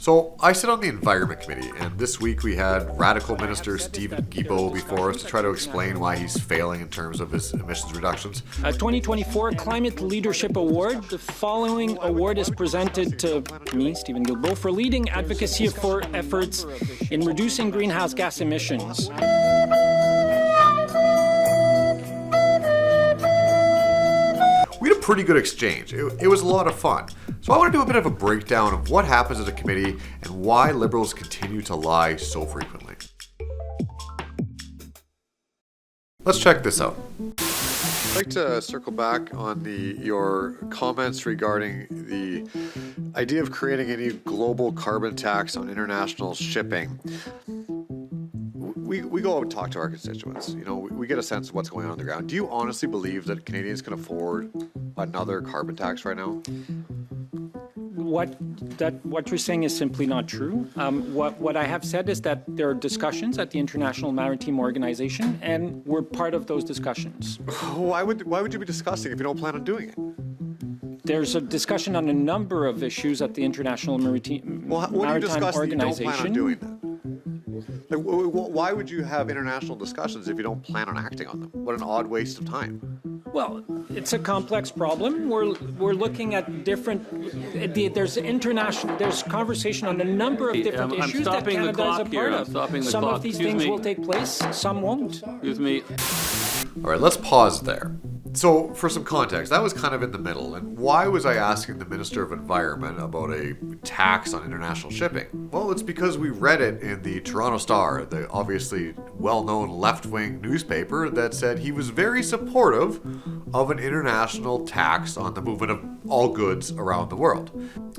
So I sit on the Environment Committee, and this week we had Radical Minister Stephen Guilbeault before us to try to explain why he's failing in terms of his emissions reductions. 2024 Climate Leadership Award. The following award is presented to me, Stephen Guilbeault, for leading advocacy for efforts in reducing greenhouse gas emissions. We had a pretty good exchange. It was a lot of fun. So I want to do a bit of a breakdown of what happens at a committee and why Liberals continue to lie so frequently. Let's check this out. I'd like to circle back on your comments regarding the idea of creating a new global carbon tax on international shipping. We go out and talk to our constituents. You know, we get a sense of what's going on the ground. Do you honestly believe that Canadians can afford another carbon tax right now? What you're saying is simply not true. What I have said is that there are discussions at the International Maritime Organization, and we're part of those discussions. Why would you be discussing if you don't plan on doing it? There's a discussion on a number of issues at the International Maritime What are you discussing if you don't plan on doing that? Like, why would you have international discussions if you don't plan on acting on them? What an odd waste of time. Well, it's a complex problem. We're looking at different. There's conversation on a number of different issues that Canada is a part of. Some of these things will take place, some won't. Excuse me. All right, let's pause there. So, for some context, that was kind of in the middle. And why was I asking the Minister of Environment about a tax on international shipping? Well, it's because we read it in the Toronto Star, the obviously well-known left-wing newspaper, that said he was very supportive of an international tax on the movement of all goods around the world.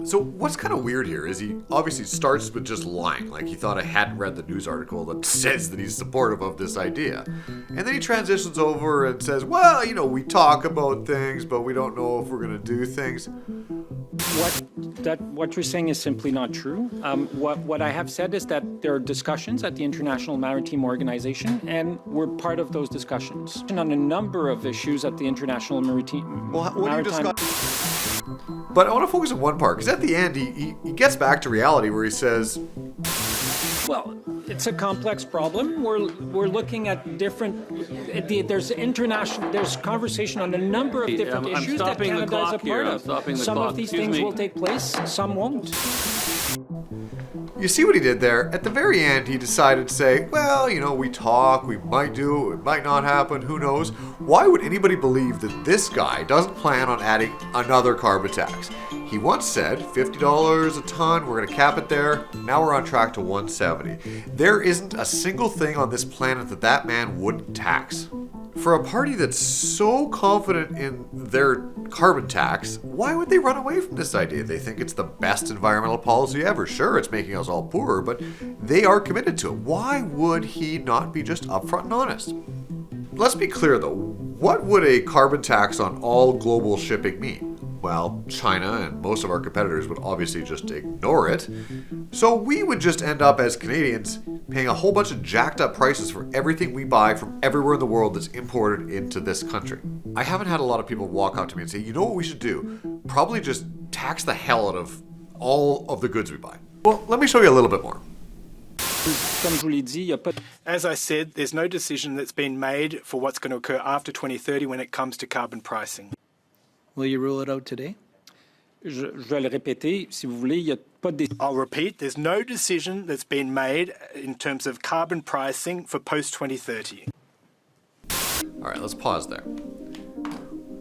So what's kind of weird here is he obviously starts with just lying, like he thought I hadn't read the news article that says that he's supportive of this idea. And then he transitions over and says, well, you know, we talk about things, but we don't know if we're going to do things. What you're saying is simply not true. What I have said is that there are discussions at the International Maritime Organization, and we're part of those discussions on a number of issues at the International Maritime. But I want to focus on one part, because at the end he gets back to reality where he says, well, it's a complex problem. We're looking at different. There's conversation on a number of different issues that Canada is a part of. Some of these things will take place, some won't. You see what he did there? At the very end, he decided to say, well, you know, we talk, we might do, it might not happen, who knows? Why would anybody believe that this guy doesn't plan on adding another carbon tax? He once said $50 a ton, we're going to cap it there. Now we're on track to $170. There isn't a single thing on this planet that man wouldn't tax. For a party that's so confident in their carbon tax, why would they run away from this idea? They think it's the best environmental policy ever. Sure, it's making us all poorer, but they are committed to it. Why would he not be just upfront and honest? Let's be clear though, what would a carbon tax on all global shipping mean? Well, China and most of our competitors would obviously just ignore it. So we would just end up as Canadians paying a whole bunch of jacked up prices for everything we buy from everywhere in the world that's imported into this country. I haven't had a lot of people walk up to me and say, you know what we should do? Probably just tax the hell out of all of the goods we buy. Well, let me show you a little bit more. As I said, there's no decision that's been made for what's going to occur after 2030 when it comes to carbon pricing. Will you rule it out today? I'll repeat, there's no decision that's been made in terms of carbon pricing for post-2030. All right, let's pause there.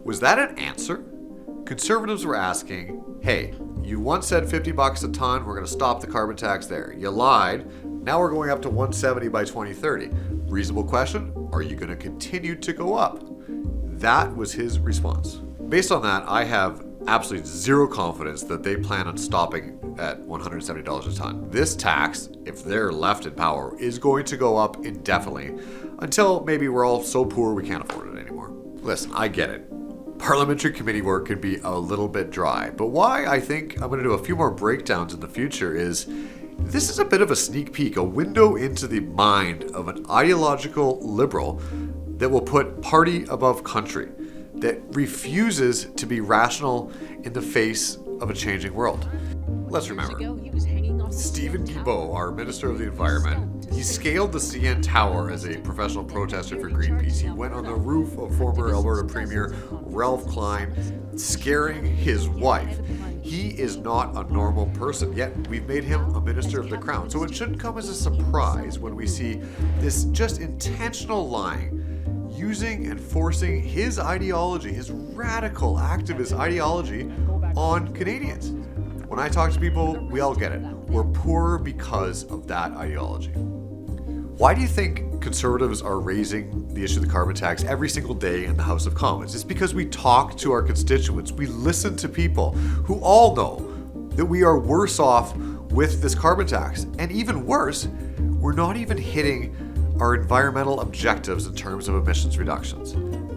Was that an answer? Conservatives were asking, hey, you once said $50 a ton, we're going to stop the carbon tax there. You lied. Now we're going up to 170 by 2030. Reasonable question, are you going to continue to go up? That was his response. Based on that, I have absolutely zero confidence that they plan on stopping at $170 a ton. This tax, if they're left in power, is going to go up indefinitely until maybe we're all so poor we can't afford it anymore. Listen, I get it. Parliamentary committee work can be a little bit dry, but why I think I'm going to do a few more breakdowns in the future is this is a bit of a sneak peek, a window into the mind of an ideological liberal that will put party above country, that refuses to be rational in the face of a changing world. Let's remember, Stephen Guilbeault, our Minister of the Environment, he scaled the CN Tower as a professional protester for Greenpeace. He went on the roof of former Alberta Premier Ralph Klein, scaring his wife. He is not a normal person, yet we've made him a Minister of the Crown. So it shouldn't come as a surprise when we see this just intentional lying, using and forcing his ideology, his radical activist ideology, on Canadians. When I talk to people, we all get it. We're poorer because of that ideology. Why do you think Conservatives are raising the issue of the carbon tax every single day in the House of Commons? It's because we talk to our constituents. We listen to people who all know that we are worse off with this carbon tax. And even worse, we're not even hitting our environmental objectives in terms of emissions reductions.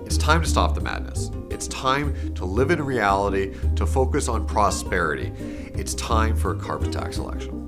It's time to stop the madness. It's time to live in reality, to focus on prosperity. It's time for a carbon tax election.